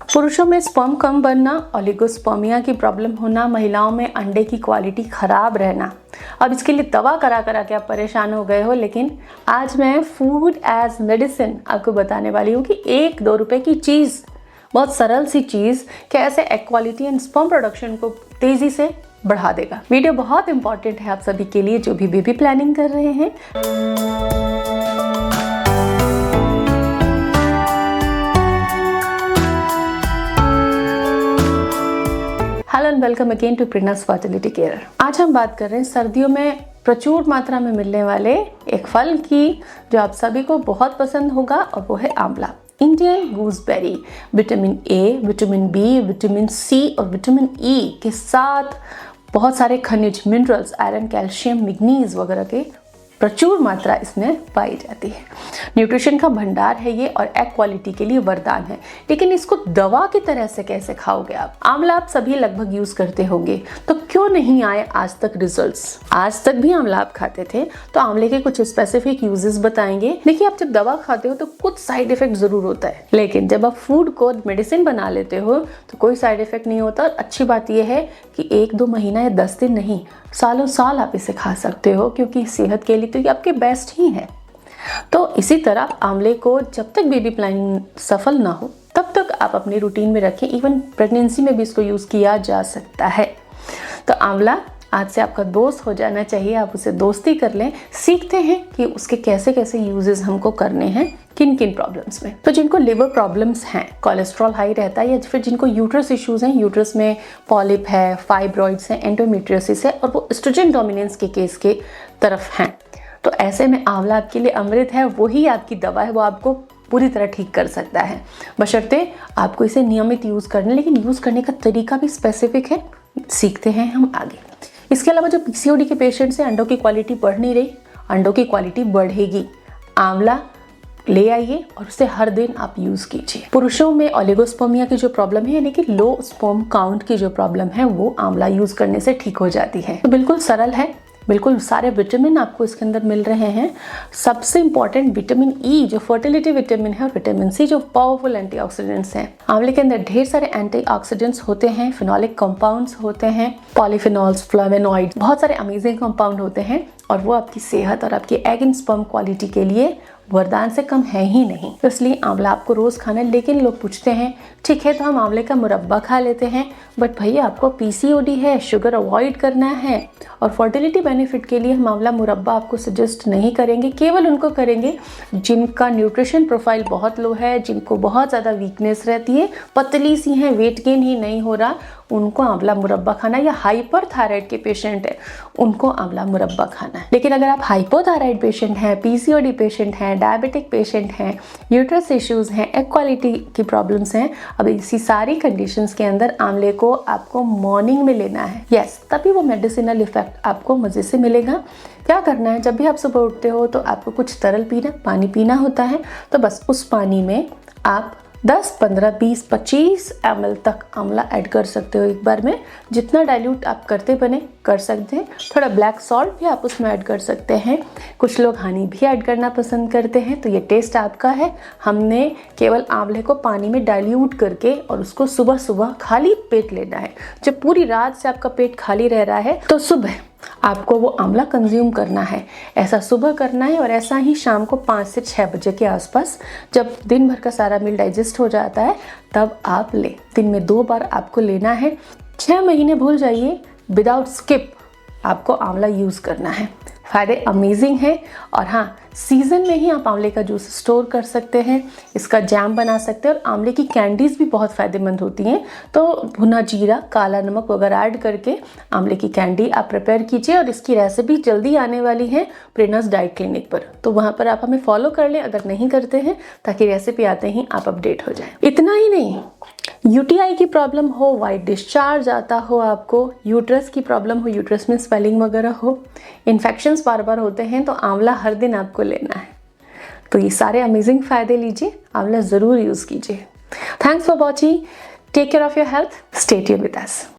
पुरुषों में स्पर्म कम बनना, ओलिगोस्पर्मिया की प्रॉब्लम होना, महिलाओं में अंडे की क्वालिटी खराब रहना। अब इसके लिए दवा करा करा के आप परेशान हो गए हो, लेकिन आज मैं फूड एज मेडिसिन आपको बताने वाली हूँ कि 1-2 रुपए की चीज़, बहुत सरल सी चीज़ कैसे egg quality and sperm production को तेज़ी से बढ़ा देगा। वीडियो बहुत इंपॉर्टेंट है आप सभी के लिए जो भी बेबी प्लानिंग कर रहे हैं। Hello and welcome again to Prinas fertility care. आज हम बात कर रहे हैं सर्दियों में प्रचुर मात्रा में मिलने वाले एक फल की जो आप सभी को बहुत पसंद होगा, और वो है आंवला, Indian gooseberry. Vitamin A, vitamin B, vitamin C और विटामिन ई के साथ बहुत सारे खनिज, मिनरल्स, आयरन, कैल्शियम, मैग्नीज वगैरह के प्रचुर मात्रा इसमें पाई जाती है। न्यूट्रिशन का भंडार है ये और एग क्वालिटी के लिए वरदान है। लेकिन इसको दवा की तरह से कैसे खाओगे आप? आंवला आप सभी लगभग यूज करते होंगे, तो क्यों नहीं आए आज तक रिजल्ट्स? आज तक भी आंवला आप खाते थे, तो आंवले के कुछ स्पेसिफिक यूजेस बताएंगे। देखिए, आप जब दवा खाते हो तो कुछ साइड इफेक्ट जरूर होता है, लेकिन जब आप फूड को मेडिसिन बना लेते हो तो कोई साइड इफेक्ट नहीं होता। और अच्छी बात यह है कि 1-2 महीना या 10 दिन नहीं, सालों साल आप इसे खा सकते हो, क्योंकि सेहत के लिए तो ये आपके बेस्ट ही है। तो इसी तरह आंवले को जब तक बेबी प्लानिंग सफल ना हो तब तक आप अपनी रूटीन में रखें। इवन प्रेगनेंसी में भी इसको यूज़ किया जा सकता है। तो आंवला आज से आपका दोस्त हो जाना चाहिए। आप उसे दोस्ती कर लें। सीखते हैं कि उसके कैसे कैसे यूजेस हमको करने हैं, किन किन प्रॉब्लम्स में। तो जिनको लिवर प्रॉब्लम्स हैं, कोलेस्ट्रॉल हाई रहता है, या फिर जिनको यूट्रस इश्यूज हैं, यूट्रस में पॉलिप है, फाइब्रॉइड्स हैं, एंडोमेट्रियोसिस है और वो एस्ट्रोजन डोमिनेंस के केस के तरफ हैं, तो ऐसे में आंवला आपके लिए अमृत है। वही आपकी दवा है, वो आपको पूरी तरह ठीक कर सकता है, बशर्ते आपको इसे नियमित यूज़ करना। लेकिन यूज़ करने का तरीका भी स्पेसिफिक है, सीखते हैं हम आगे। इसके अलावा जो पीसीओडी के पेशेंट्स हैं, अंडों की क्वालिटी बढ़ नहीं रही, अंडों की क्वालिटी बढ़ेगी। आंवला ले आइए और उसे हर दिन आप यूज़ कीजिए। पुरुषों में ओलिगोस्पर्मिया की जो प्रॉब्लम है, यानी कि लो स्पर्म काउंट की जो प्रॉब्लम है, वो आंवला यूज़ करने से ठीक हो जाती है। तो बिल्कुल सरल है, बिल्कुल सारे विटामिन आपको इसके अंदर मिल रहे हैं। सबसे इंपॉर्टेंट विटामिन ई जो फर्टिलिटी विटामिन है, और विटामिन सी जो पावरफुल एंटीऑक्सीडेंट्स हैं। आंवले के अंदर ढेर सारे एंटीऑक्सीडेंट्स होते हैं, फिनोलिक कंपाउंड्स होते हैं, पॉलीफिनॉल्स, फ्लेवोनॉइड्स, बहुत सारे अमेजिंग कंपाउंड होते हैं, और वो आपकी सेहत और आपकी एग एंड स्पर्म क्वालिटी के लिए वरदान से कम है ही नहीं। तो इसलिए आंवला आपको रोज खाना है। लेकिन लोग पूछते हैं, ठीक है तो हम आंवले का मुरब्बा खा लेते हैं, बट भैया आपको पीसीओडी है, शुगर अवॉइड करना है, और फर्टिलिटी बेनिफिट के लिए हम आंवला मुरब्बा आपको सजेस्ट नहीं करेंगे। केवल उनको करेंगे जिनका न्यूट्रिशन प्रोफाइल बहुत लो है, जिनको बहुत ज़्यादा वीकनेस रहती है, पतली सी हैं, वेट गेन ही नहीं हो रहा, उनको आंवला मुरब्बा खाना, या हाइपर थायराइड के पेशेंट है उनको आंवला मुरब्बा खाना है। लेकिन अगर आप हाइपोथायराइड पेशेंट हैं, पीसीओडी पेशेंट हैं, डायबिटिक पेशेंट हैं, यूट्रस इश्यूज हैं, एग क्वालिटी की प्रॉब्लम्स हैं, अब इसी सारी कंडीशंस के अंदर आंवले को आपको मॉर्निंग में लेना है। यस, तभी वो मेडिसिनल इफेक्ट आपको मज़े से मिलेगा। क्या करना है, जब भी आप सुबह उठते हो तो आपको कुछ तरल पीना, पानी पीना होता है, तो बस उस पानी में आप 10, 15, 20, 25 ml तक आंवला ऐड कर सकते हो एक बार में। जितना डाइल्यूट आप करते बने कर सकते हैं। थोड़ा ब्लैक सॉल्ट भी आप उसमें ऐड कर सकते हैं। कुछ लोग हनी भी ऐड करना पसंद करते हैं, तो ये टेस्ट आपका है। हमने केवल आंवले को पानी में डाइल्यूट करके और उसको सुबह सुबह खाली पेट लेना है। जब पूरी रात से आपका पेट खाली रह रहा है तो सुबह आपको वो आंवला कंज्यूम करना है। ऐसा सुबह करना है, और ऐसा ही शाम को 5 से 6 बजे के आसपास, जब दिन भर का सारा मील डाइजेस्ट हो जाता है, तब आप लें। दिन में 2 बार आपको लेना है। 6 महीने भूल जाइए, विदाउट स्किप आपको आंवला यूज़ करना है। फ़ायदे अमेजिंग है। और हाँ, सीज़न में ही आप आंवले का जूस स्टोर कर सकते हैं, इसका जैम बना सकते हैं, और आंवले की कैंडीज़ भी बहुत फ़ायदेमंद होती हैं। तो भुना जीरा, काला नमक वगैरह ऐड करके आंवले की कैंडी आप प्रिपेयर कीजिए, और इसकी रेसिपी जल्दी आने वाली है प्रिनास डाइट क्लिनिक पर, तो वहाँ पर आप हमें फॉलो कर लें अगर नहीं करते हैं, ताकि रेसिपी आते ही आप अपडेट हो जाए। इतना ही नहीं, यूटीआई की प्रॉब्लम हो, वाइट डिस्चार्ज आता हो, आपको यूट्रस की प्रॉब्लम हो, यूट्रस में स्वेलिंग वगैरह हो, इन्फेक्शंस बार बार होते हैं, तो आंवला हर दिन आपको लेना है। तो ये सारे अमेजिंग फ़ायदे लीजिए, आंवला ज़रूर यूज़ कीजिए। Thanks for watching, take care of your health, stay tuned with us.